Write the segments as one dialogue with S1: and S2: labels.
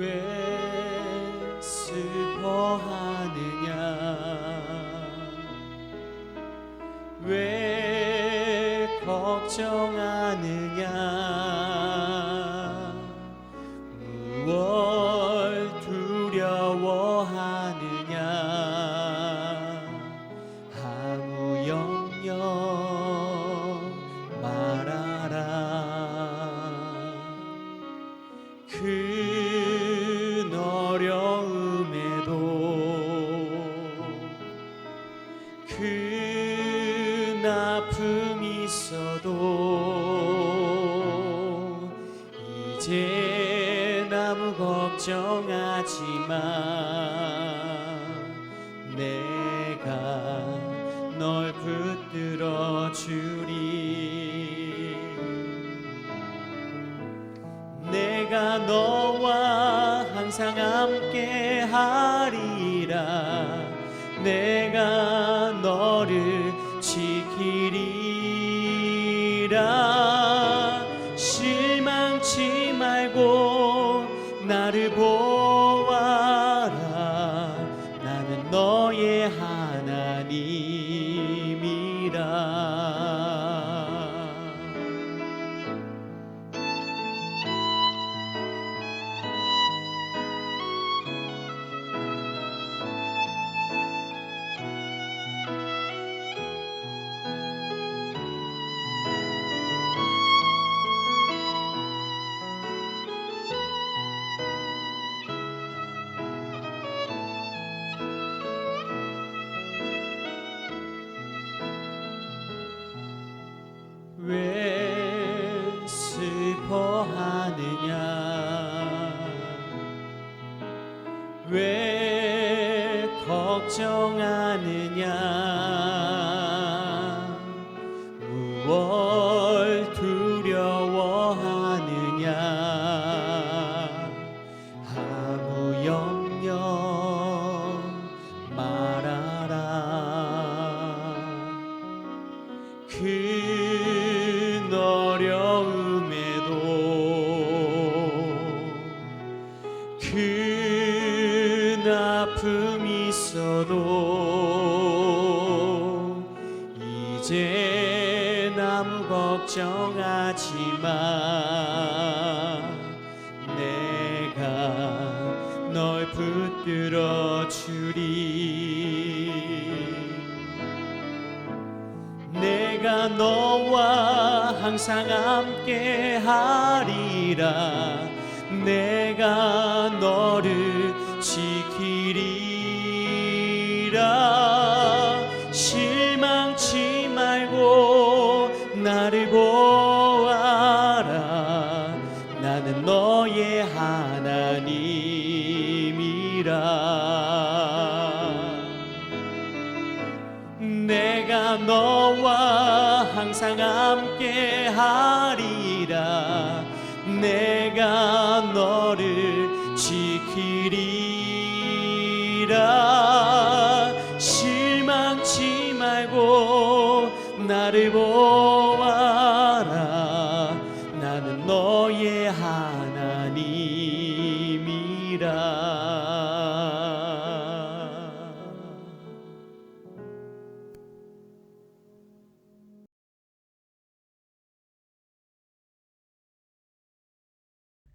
S1: 왜 슬퍼하느냐 왜 걱정하느냐 무얼 두려워하느냐 아무 염려 말아라 큰 어려움에도 큰 아픔이 있어도 이제 아무 걱정하지 마 내가 널 붙들어 주리 내가 너와 항상 함께 하리라 내가 너를 지키리라 실망치 말고 나를 보아라 나는 너의 하나님이라 왜 슬퍼하느냐 왜 걱정하느냐 무얼 두려워하느냐 아무 염려 말아라 큰 어려움에도 큰 아픔이 있어도 이제 아무 걱정하지 마 내가 널 붙들어 주리 내가 너와 항상 함께 하리라 내가 너를 지키리라 실망치 말고 나를 보아라 나는 너의 하나님이라 내가 너와 항상 함께 하리라 내가 너를 지키리라 실망치 말고 나를 보아라 나는 너의 하나님이라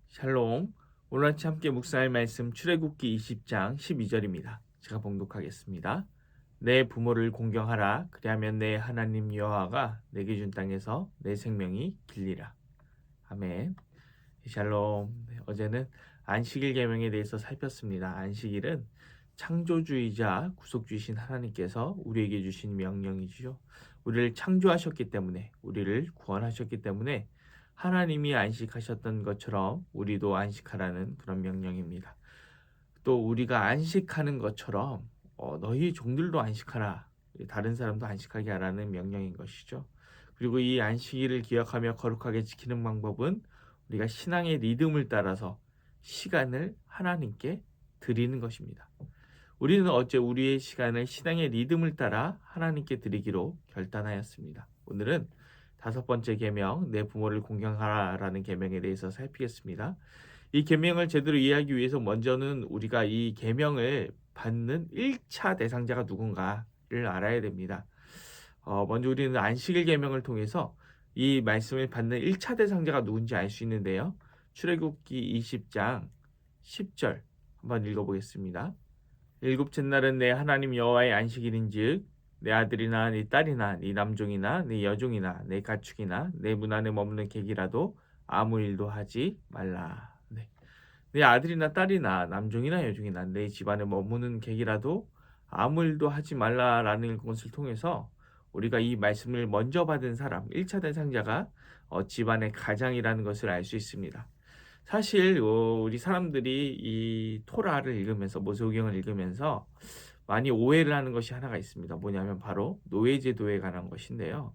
S2: 샬롬. 오늘 아침 함께 묵상할 말씀 출애굽기 20장 12절입니다. 제가 봉독하겠습니다. 내 부모를 공경하라. 그리하면 내 하나님 여호와가 내게 준 땅에서 내 생명이 길리라. 아멘. 샬롬. 어제는 안식일 계명에 대해서 살폈습니다. 안식일은 창조주이자 구속주이신 하나님께서 우리에게 주신 명령이죠. 우리를 창조하셨기 때문에, 우리를 구원하셨기 때문에 하나님이 안식하셨던 것처럼 우리도 안식하라는 그런 명령입니다. 또 우리가 안식하는 것처럼 너희 종들도 안식하라, 다른 사람도 안식하게 하라는 명령인 것이죠. 그리고 이 안식일을 기억하며 거룩하게 지키는 방법은 우리가 신앙의 리듬을 따라서 시간을 하나님께 드리는 것입니다. 우리는 어째 우리의 시간을 신앙의 리듬을 따라 하나님께 드리기로 결단하였습니다. 오늘은 5번째 계명, 내 부모를 공경하라라는 계명에 대해서 살피겠습니다. 이 계명을 제대로 이해하기 위해서 먼저는 우리가 이 계명을 받는 1차 대상자가 누군가를 알아야 됩니다. 먼저 우리는 안식일 계명을 통해서 이 말씀을 받는 1차 대상자가 누군지 알 수 있는데요. 출애굽기 20장 10절 한번 읽어보겠습니다. 일곱째 날은 내 하나님 여호와의 안식일인즉 내 아들이나 네 딸이나 네 남종이나 네 여종이나 내 가축이나 내 문 안에 머무는 객이라도 아무 일도 하지 말라. 네. 내 아들이나 딸이나 남종이나 여종이나 내 집안에 머무는 객이라도 아무 일도 하지 말라라는 것을 통해서 우리가 이 말씀을 먼저 받은 사람 1차 대상자가 집안의 가장이라는 것을 알 수 있습니다. 사실 우리 사람들이 이 토라를 읽으면서 모세오경을 읽으면서 많이 오해를 하는 것이 하나가 있습니다. 뭐냐면 바로 노예제도에 관한 것인데요.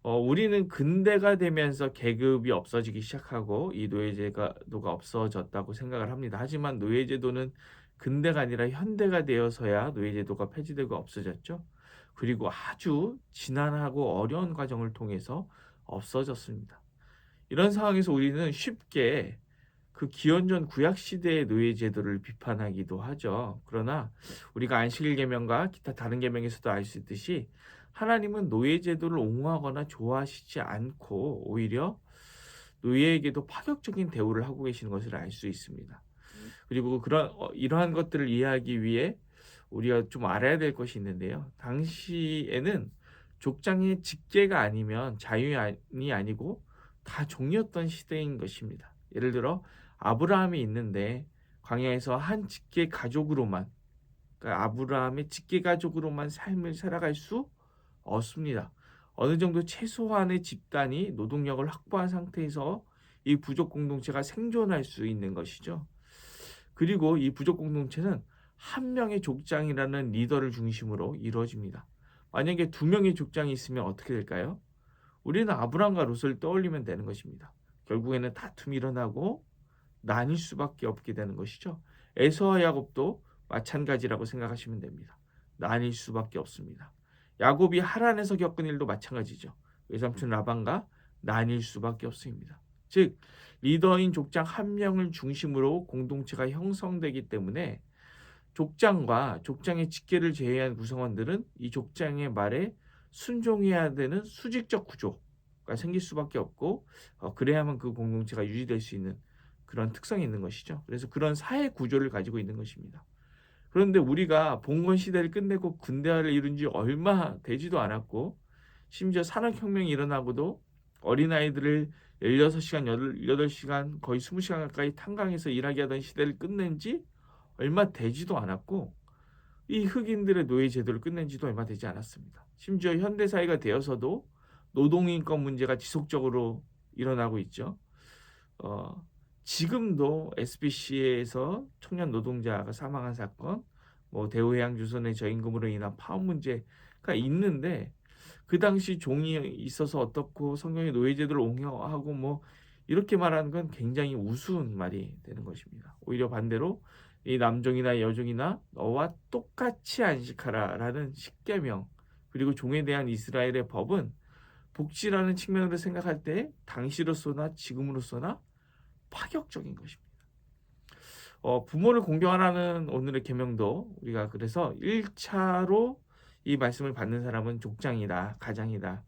S2: 우리는 근대가 되면서 계급이 없어지기 시작하고 이 노예제도가 없어졌다고 생각을 합니다. 하지만 노예제도는 근대가 아니라 현대가 되어서야 노예제도가 폐지되고 없어졌죠. 그리고 아주 지난하고 어려운 과정을 통해서 없어졌습니다. 이런 상황에서 우리는 쉽게 그 기원전 구약 시대의 노예 제도를 비판하기도 하죠. 그러나 우리가 안식일 계명과 기타 다른 계명에서도 알 수 있듯이 하나님은 노예 제도를 옹호하거나 좋아하시지 않고 오히려 노예에게도 파격적인 대우를 하고 계시는 것을 알 수 있습니다. 그리고 이러한 것들을 이해하기 위해 우리가 좀 알아야 될 것이 있는데요. 당시에는 족장의 직계가 아니면 자유인이 아니고 다 종이었던 시대인 것입니다. 예를 들어 아브라함이 있는데 광야에서 한 직계 가족으로만, 그러니까 아브라함의 직계 가족으로만 삶을 살아갈 수 없습니다. 어느 정도 최소한의 집단이 노동력을 확보한 상태에서 이 부족 공동체가 생존할 수 있는 것이죠. 그리고 이 부족 공동체는 한 명의 족장이라는 리더를 중심으로 이루어집니다. 만약에 두 명의 족장이 있으면 어떻게 될까요? 우리는 아브람과 롯을 떠올리면 되는 것입니다. 결국에는 다툼이 일어나고 나뉠 수밖에 없게 되는 것이죠. 에서와 야곱도 마찬가지라고 생각하시면 됩니다. 나뉠 수밖에 없습니다. 야곱이 하란에서 겪은 일도 마찬가지죠. 외삼촌 라반과 나뉠 수밖에 없습니다. 즉 리더인 족장 한 명을 중심으로 공동체가 형성되기 때문에 족장과 족장의 직계를 제외한 구성원들은 이 족장의 말에 순종해야 되는 수직적 구조가 생길 수밖에 없고 그래야만 그 공동체가 유지될 수 있는 그런 특성이 있는 것이죠. 그래서 그런 사회 구조를 가지고 있는 것입니다. 그런데 우리가 봉건 시대를 끝내고 근대화를 이룬 지 얼마 되지도 않았고 심지어 산업혁명이 일어나고도 어린아이들을 16시간, 18시간, 거의 20시간 가까이 탄광에서 일하게 하던 시대를 끝낸 지 얼마 되지도 않았고 이 흑인들의 노예 제도를 끝낸 지도 얼마 되지 않았습니다. 심지어 현대사회가 되어서도 노동인권 문제가 지속적으로 일어나고 있죠. 지금도 SBC에서 청년 노동자가 사망한 사건, 대우해양조선의 저임금으로 인한 파업 문제가 있는데 그 당시 종이 있어서 어떻고 성경의 노예제도를 옹호하고 이렇게 말하는 건 굉장히 우스운 말이 되는 것입니다. 오히려 반대로 이 남종이나 여종이나 너와 똑같이 안식하라라는 십계명 그리고 종에 대한 이스라엘의 법은 복지라는 측면으로 생각할 때 당시로서나 지금으로서나 파격적인 것입니다. 부모를 공경하라는 오늘의 계명도 우리가 그래서 1차로 이 말씀을 받는 사람은 족장이다, 가장이다.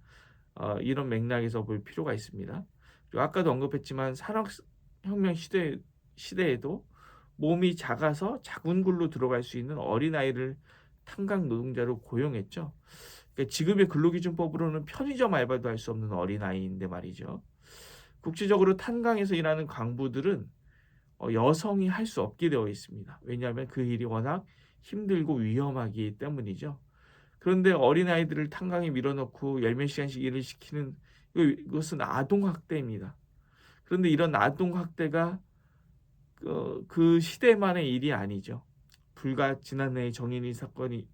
S2: 이런 맥락에서 볼 필요가 있습니다. 그리고 아까도 언급했지만 산업혁명 시대에도 몸이 작아서 작은 굴로 들어갈 수 있는 어린아이를 탄광 노동자로 고용했죠. 그러니까 지금의 근로기준법으로는 편의점 알바도 할 수 없는 어린아이인데 말이죠. 국제적으로 탄광에서 일하는 광부들은 여성이 할 수 없게 되어 있습니다. 왜냐하면 그 일이 워낙 힘들고 위험하기 때문이죠. 그런데 어린아이들을 탄광에 밀어넣고 10몇 시간씩 일을 시키는 이것은 아동학대입니다. 그런데 이런 아동학대가 그 시대만의 일이 아니죠. 불과 지난해에 정인이 사건이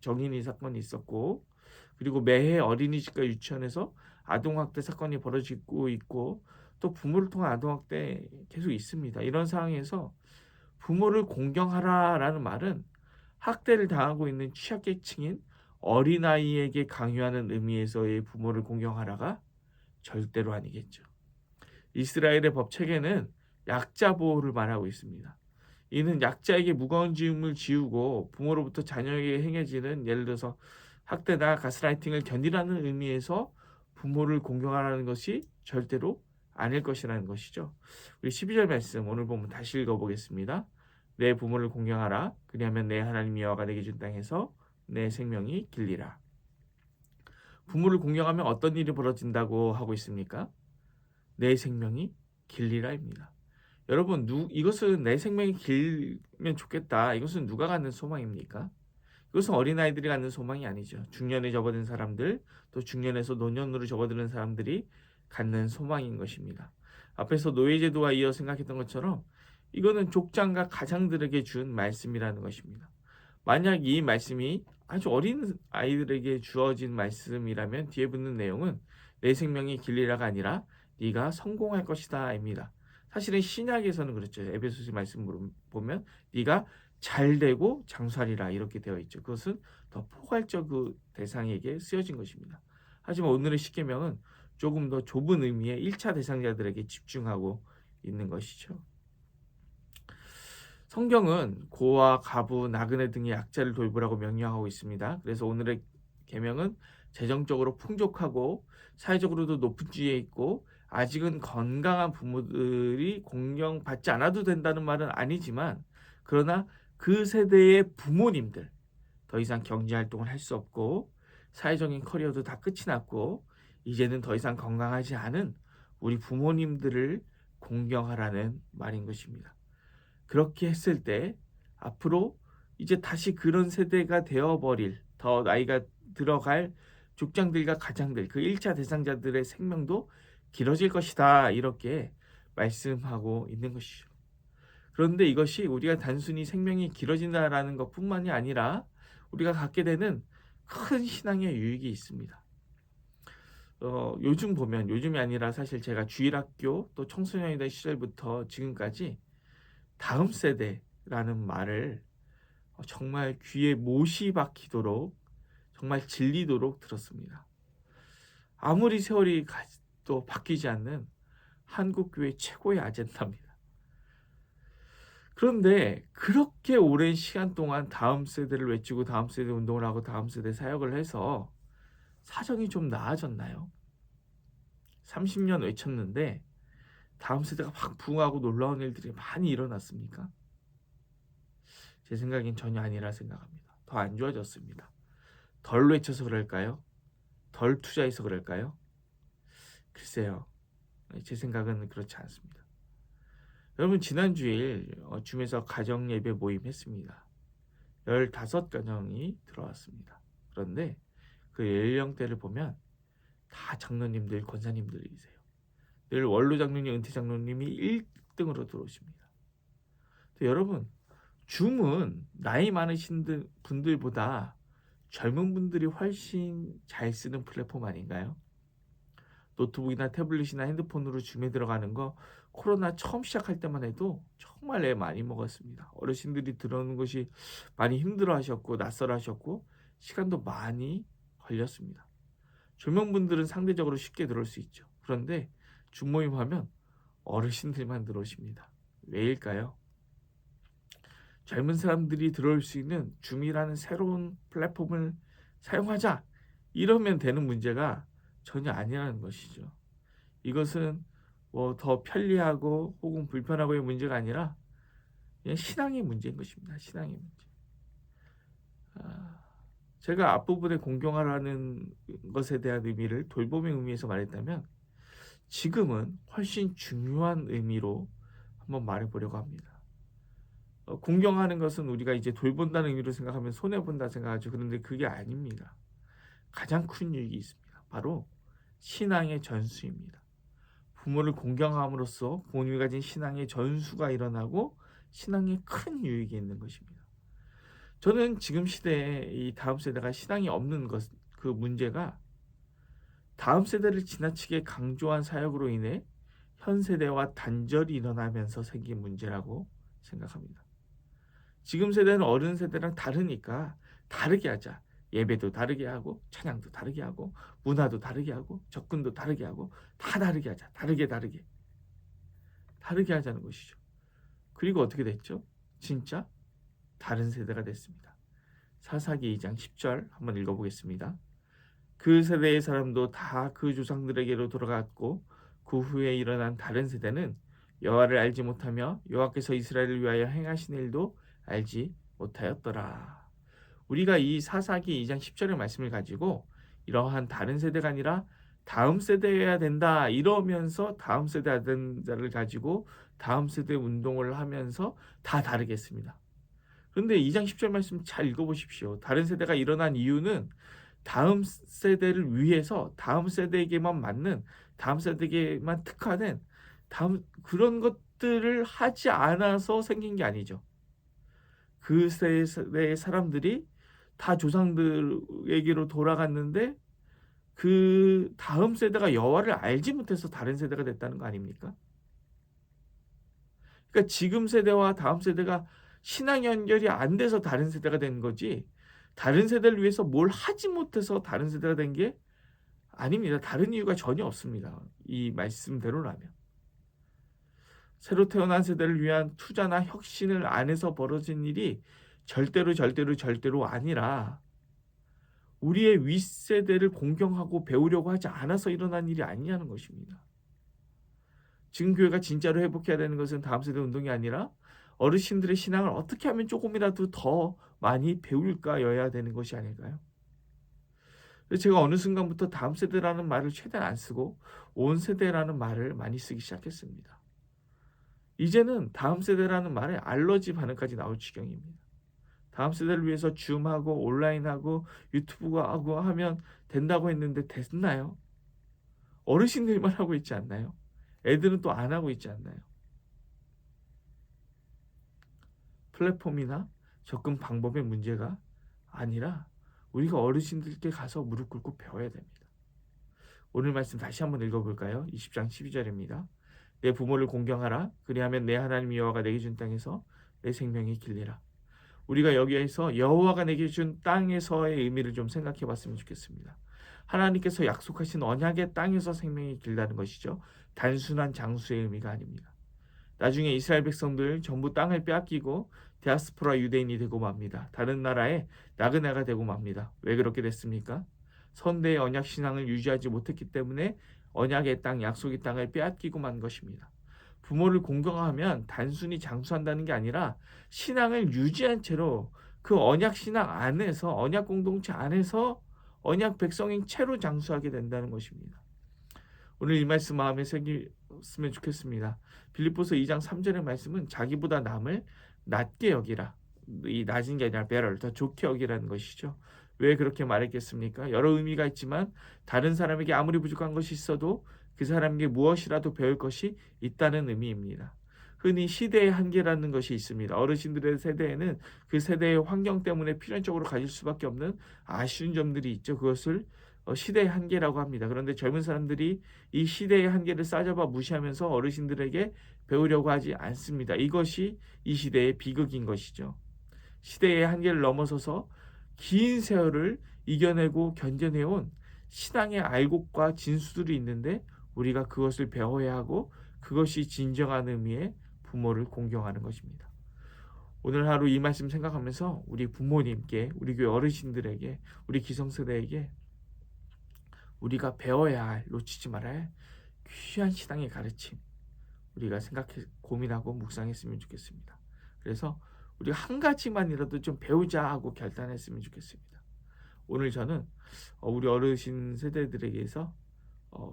S2: 있었고 그리고 매해 어린이집과 유치원에서 아동학대 사건이 벌어지고 있고 또 부모를 통한 아동학대 계속 있습니다. 이런 상황에서 부모를 공경하라라는 말은 학대를 당하고 있는 취약계층인 어린아이에게 강요하는 의미에서의 부모를 공경하라가 절대로 아니겠죠. 이스라엘의 법 체계는 약자 보호를 말하고 있습니다. 이는 약자에게 무거운 짐을 지우고 부모로부터 자녀에게 행해지는 예를 들어서 학대나 가스라이팅을 견디라는 의미에서 부모를 공경하라는 것이 절대로 아닐 것이라는 것이죠. 우리 12절 말씀 오늘 보면 다시 읽어보겠습니다. 내 부모를 공경하라. 그리하면 내 하나님 여호와가 내게 준 땅에서 내 생명이 길리라. 부모를 공경하면 어떤 일이 벌어진다고 하고 있습니까? 내 생명이 길리라입니다. 여러분, 이것은 내 생명이 길면 좋겠다. 이것은 누가 갖는 소망입니까? 이것은 어린아이들이 갖는 소망이 아니죠. 중년에 접어든 사람들, 또 중년에서 노년으로 접어드는 사람들이 갖는 소망인 것입니다. 앞에서 노예제도와 이어 생각했던 것처럼 이거는 족장과 가장들에게 준 말씀이라는 것입니다. 만약 이 말씀이 아주 어린 아이들에게 주어진 말씀이라면 뒤에 붙는 내용은 내 생명이 길리라가 아니라 네가 성공할 것이다입니다. 사실은 신약에서는 그렇죠. 에베소서 말씀 보면 네가 잘되고 장수하리라 이렇게 되어 있죠. 그것은 더 포괄적 그 대상에게 쓰여진 것입니다. 하지만 오늘의 십계명은 조금 더 좁은 의미의 1차 대상자들에게 집중하고 있는 것이죠. 성경은 고아, 가부, 나그네 등의 약자를 돌보라고 명령하고 있습니다. 그래서 오늘의 계명은 재정적으로 풍족하고 사회적으로도 높은 지위에 있고 아직은 건강한 부모들이 공경받지 않아도 된다는 말은 아니지만 그러나 그 세대의 부모님들 더 이상 경제활동을 할 수 없고 사회적인 커리어도 다 끝이 났고 이제는 더 이상 건강하지 않은 우리 부모님들을 공경하라는 말인 것입니다. 그렇게 했을 때 앞으로 이제 다시 그런 세대가 되어버릴 더 나이가 들어갈 족장들과 가장들 그 1차 대상자들의 생명도 길어질 것이다 이렇게 말씀하고 있는 것이죠. 그런데 이것이 우리가 단순히 생명이 길어진다라는 것뿐만이 아니라 우리가 갖게 되는 큰 신앙의 유익이 있습니다. 요즘 보면 요즘이 아니라 사실 제가 주일학교 또 청소년이던 시절부터 지금까지 다음 세대라는 말을 정말 귀에 못이 박히도록 정말 질리도록 들었습니다. 아무리 세월이 또 바뀌지 않는 한국교회 최고의 아젠다입니다. 그런데 그렇게 오랜 시간 동안 다음 세대를 외치고 다음 세대 운동을 하고 다음 세대 사역을 해서 사정이 좀 나아졌나요? 30년 외쳤는데 다음 세대가 막 부흥하고 놀라운 일들이 많이 일어났습니까? 제 생각엔 전혀 아니라 생각합니다. 더 안 좋아졌습니다. 덜 외쳐서 그럴까요? 덜 투자해서 그럴까요? 글쎄요. 제 생각은 그렇지 않습니다. 여러분 지난주일 줌에서 가정예배 모임 했습니다. 15가정이 들어왔습니다. 그런데 그 연령대를 보면 다 장로님들, 권사님들이세요. 늘 원로 장로님, 은퇴 장로님이 1등으로 들어오십니다. 여러분 줌은 나이 많으신 분들보다 젊은 분들이 훨씬 잘 쓰는 플랫폼 아닌가요? 노트북이나 태블릿이나 핸드폰으로 줌에 들어가는 거 코로나 처음 시작할 때만 해도 정말 애 많이 먹었습니다. 어르신들이 들어오는 것이 많이 힘들어 하셨고 낯설어 하셨고 시간도 많이 걸렸습니다. 젊은 분들은 상대적으로 쉽게 들어올 수 있죠. 그런데 줌 모임 하면 어르신들만 들어오십니다. 왜일까요? 젊은 사람들이 들어올 수 있는 줌이라는 새로운 플랫폼을 사용하자 이러면 되는 문제가 전혀 아니라는 것이죠. 이것은 뭐 더 편리하고 혹은 불편하고의 문제가 아니라 그냥 신앙의 문제인 것입니다. 신앙의 문제. 제가 앞부분에 공경하라는 것에 대한 의미를 돌봄의 의미에서 말했다면 지금은 훨씬 중요한 의미로 한번 말해보려고 합니다. 공경하는 것은 우리가 이제 돌본다는 의미로 생각하면 손해본다 생각하죠. 그런데 그게 아닙니다. 가장 큰 유익이 있습니다. 바로 신앙의 전수입니다. 부모를 공경함으로써 부모님이 가진 신앙의 전수가 일어나고 신앙에 큰 유익이 있는 것입니다. 저는 지금 시대에 이 다음 세대가 신앙이 없는 그 문제가 다음 세대를 지나치게 강조한 사역으로 인해 현 세대와 단절이 일어나면서 생긴 문제라고 생각합니다. 지금 세대는 어른 세대랑 다르니까 다르게 하자. 예배도 다르게 하고 찬양도 다르게 하고 문화도 다르게 하고 접근도 다르게 하고 다 다르게 하자. 다르게. 다르게 하자는 것이죠. 그리고 어떻게 됐죠? 진짜 다른 세대가 됐습니다. 사사기 2장 10절 한번 읽어보겠습니다. 그 세대의 사람도 다 그 조상들에게로 돌아갔고 그 후에 일어난 다른 세대는 여호와를 알지 못하며 여호와께서 이스라엘을 위하여 행하신 일도 알지 못하였더라. 우리가 이 사사기 2장 10절의 말씀을 가지고 이러한 다른 세대가 아니라 다음 세대여야 된다 이러면서 다음 세대 아들자를 가지고 다음 세대 운동을 하면서 다 다르겠습니다. 그런데 2장 10절 말씀 잘 읽어보십시오. 다른 세대가 일어난 이유는 다음 세대를 위해서 다음 세대에게만 맞는 다음 세대에게만 특화된 다음 그런 것들을 하지 않아서 생긴 게 아니죠. 그 세대의 사람들이 다 조상들에게로 돌아갔는데 그 다음 세대가 여호와를 알지 못해서 다른 세대가 됐다는 거 아닙니까? 그러니까 지금 세대와 다음 세대가 신앙 연결이 안 돼서 다른 세대가 된 거지 다른 세대를 위해서 뭘 하지 못해서 다른 세대가 된 게 아닙니다. 다른 이유가 전혀 없습니다. 이 말씀대로라면. 새로 태어난 세대를 위한 투자나 혁신을 안 해서 벌어진 일이 절대로 아니라 우리의 윗세대를 공경하고 배우려고 하지 않아서 일어난 일이 아니냐는 것입니다. 지금 교회가 진짜로 회복해야 되는 것은 다음 세대 운동이 아니라 어르신들의 신앙을 어떻게 하면 조금이라도 더 많이 배울까여야 되는 것이 아닐까요? 제가 어느 순간부터 다음 세대라는 말을 최대한 안 쓰고 온 세대라는 말을 많이 쓰기 시작했습니다. 이제는 다음 세대라는 말에 알러지 반응까지 나올 지경입니다. 다음 세대를 위해서 줌하고 온라인하고 유튜브하고 하면 된다고 했는데 됐나요? 어르신들만 하고 있지 않나요? 애들은 또 안 하고 있지 않나요? 플랫폼이나 접근 방법의 문제가 아니라 우리가 어르신들께 가서 무릎 꿇고 배워야 됩니다. 오늘 말씀 다시 한번 읽어볼까요? 20장 12절입니다. 내 부모를 공경하라. 그리하면 내 하나님 여호와가 내게 준 땅에서 내 생명이 길리라. 우리가 여기에서 여호와가 내게 준 땅에서의 의미를 좀 생각해 봤으면 좋겠습니다. 하나님께서 약속하신 언약의 땅에서 생명이 길다는 것이죠. 단순한 장수의 의미가 아닙니다. 나중에 이스라엘 백성들 전부 땅을 빼앗기고 디아스포라 유대인이 되고 맙니다. 다른 나라에 나그네가 되고 맙니다. 왜 그렇게 됐습니까? 선대의 언약 신앙을 유지하지 못했기 때문에 언약의 땅, 약속의 땅을 빼앗기고 만 것입니다. 부모를 공경하면 단순히 장수한다는 게 아니라 신앙을 유지한 채로 그 언약 신앙 안에서 언약 공동체 안에서 언약 백성인 채로 장수하게 된다는 것입니다. 오늘 이 말씀 마음에 새겼으면 좋겠습니다. 빌립보서 2장 3절의 말씀은 자기보다 남을 낮게 여기라. 이 낮은 게 아니라 better, 더 좋게 여기라는 것이죠. 왜 그렇게 말했겠습니까? 여러 의미가 있지만 다른 사람에게 아무리 부족한 것이 있어도 그 사람에게 무엇이라도 배울 것이 있다는 의미입니다. 흔히 시대의 한계라는 것이 있습니다. 어르신들의 세대에는 그 세대의 환경 때문에 필연적으로 가질 수밖에 없는 아쉬운 점들이 있죠. 그것을 시대의 한계라고 합니다. 그런데 젊은 사람들이 이 시대의 한계를 싸잡아 무시하면서 어르신들에게 배우려고 하지 않습니다. 이것이 이 시대의 비극인 것이죠. 시대의 한계를 넘어서서 긴 세월을 이겨내고 견뎌내온 신앙의 알곡과 진수들이 있는데 우리가 그것을 배워야 하고 그것이 진정한 의미의 부모를 공경하는 것입니다. 오늘 하루 이 말씀 생각하면서 우리 부모님께, 우리 교회 어르신들에게, 우리 기성세대에게 우리가 배워야 할, 놓치지 말아야 할 귀한 신앙의 가르침 우리가 생각해 고민하고 묵상했으면 좋겠습니다. 그래서 우리가 한 가지만이라도 좀 배우자 하고 결단했으면 좋겠습니다. 오늘 저는 우리 어르신 세대들에게서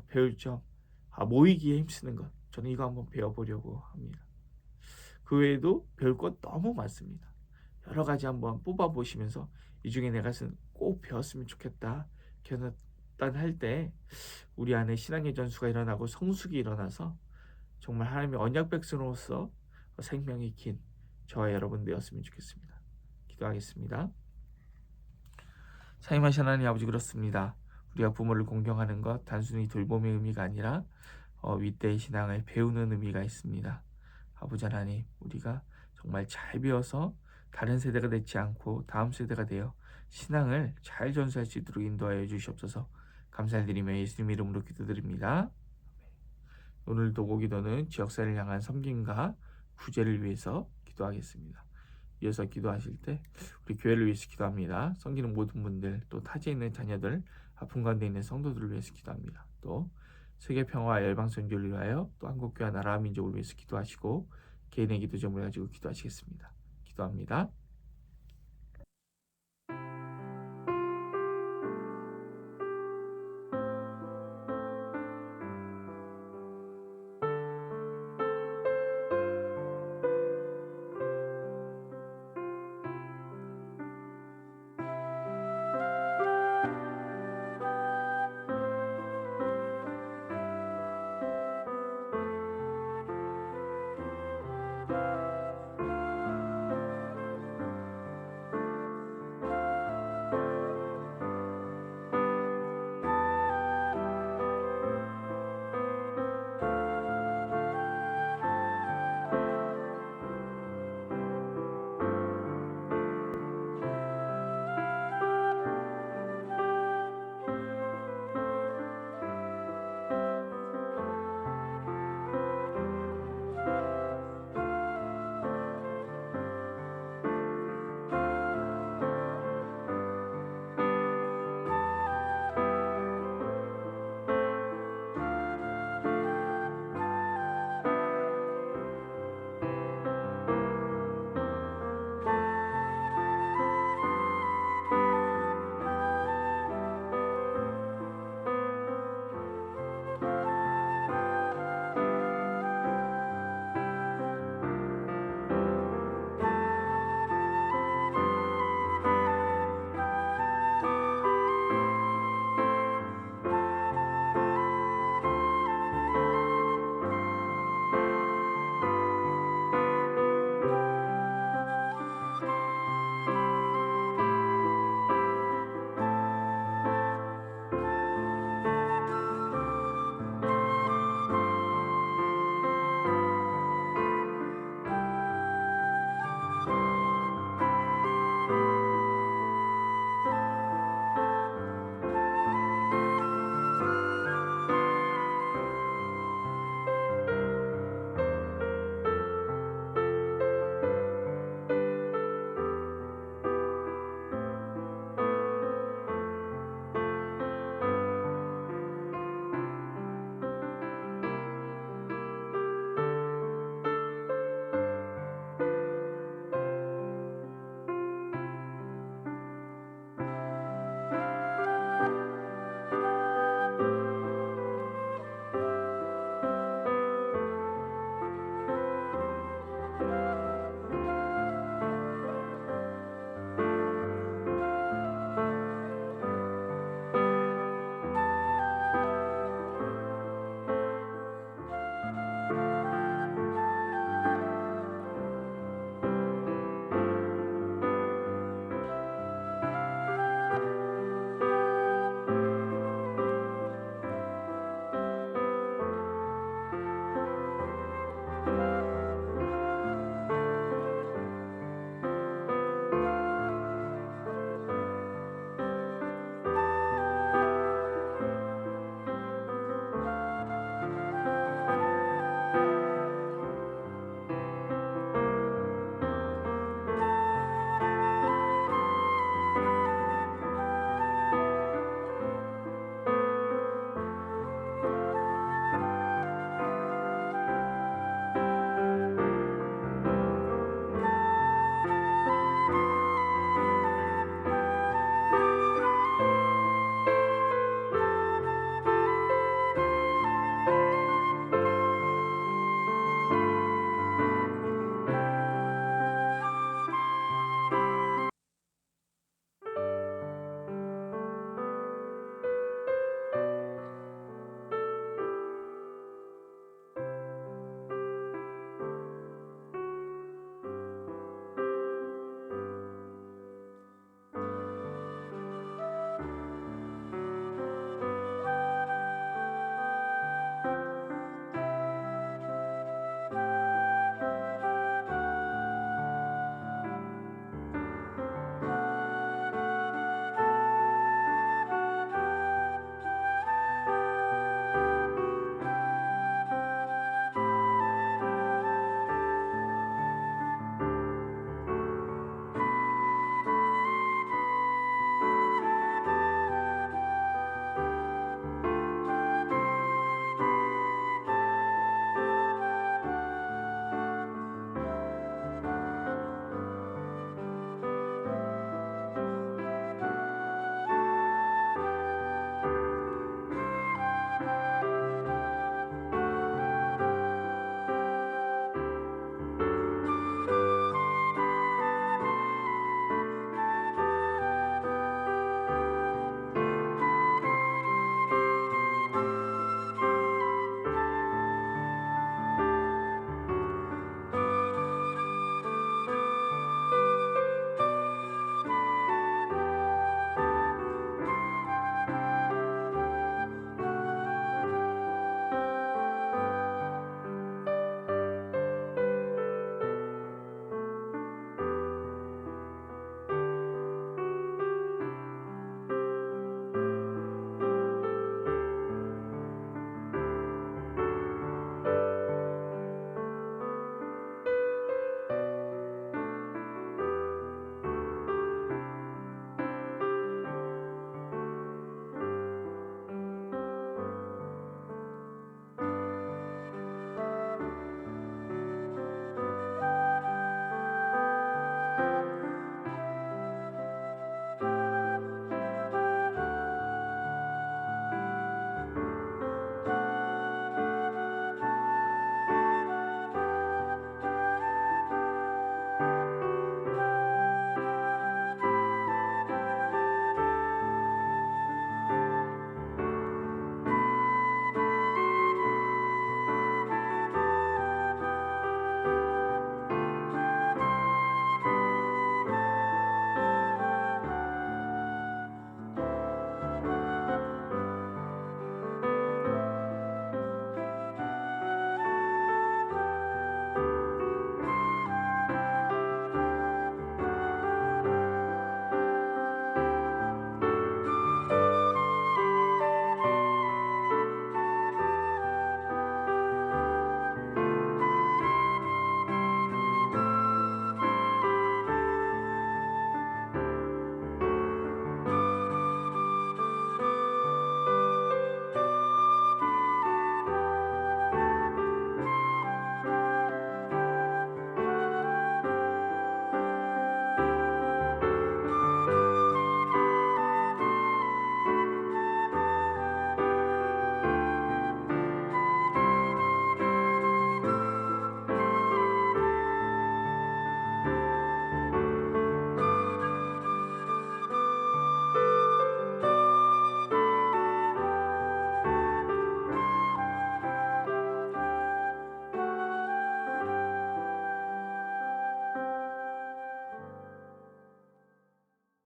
S2: 배울 점, 모이기에 힘쓰는 것, 저는 이거 한번 배워보려고 합니다. 그 외에도 배울 것 너무 많습니다. 여러 가지 한번 뽑아보시면서 이 중에 내가 꼭 배웠으면 좋겠다 결단할 때 우리 안에 신앙의 전수가 일어나고 성숙이 일어나서 정말 하나님의 언약 백성으로서 생명이 긴 저와 여러분 되었으면 좋겠습니다. 기도하겠습니다. 사임하신 하나님 아버지, 그렇습니다. 우리가 부모를 공경하는 것 단순히 돌봄의 의미가 아니라 윗대의 신앙을 배우는 의미가 있습니다. 아버지 하나님, 우리가 정말 잘 배워서 다른 세대가 되지 않고 다음 세대가 되어 신앙을 잘 전수할 수 있도록 인도하여 주시옵소서. 감사드리며 예수님 이름으로 기도드립니다. 오늘 도고기도는 지역사회를 향한 섬김과 구제를 위해서 기도하겠습니다. 이어서 기도하실 때 우리 교회를 위해서 기도합니다. 섬기는 모든 분들, 또 타지에 있는 자녀들, 아픈 가운데 있는 성도들을 위해서 기도합니다. 또 세계 평화와 열방 선교를 위하여 또 한국교회와 나라와 민족을 위해서 기도하시고 개인의 기도 제목을 가지고 기도하시겠습니다. 기도합니다.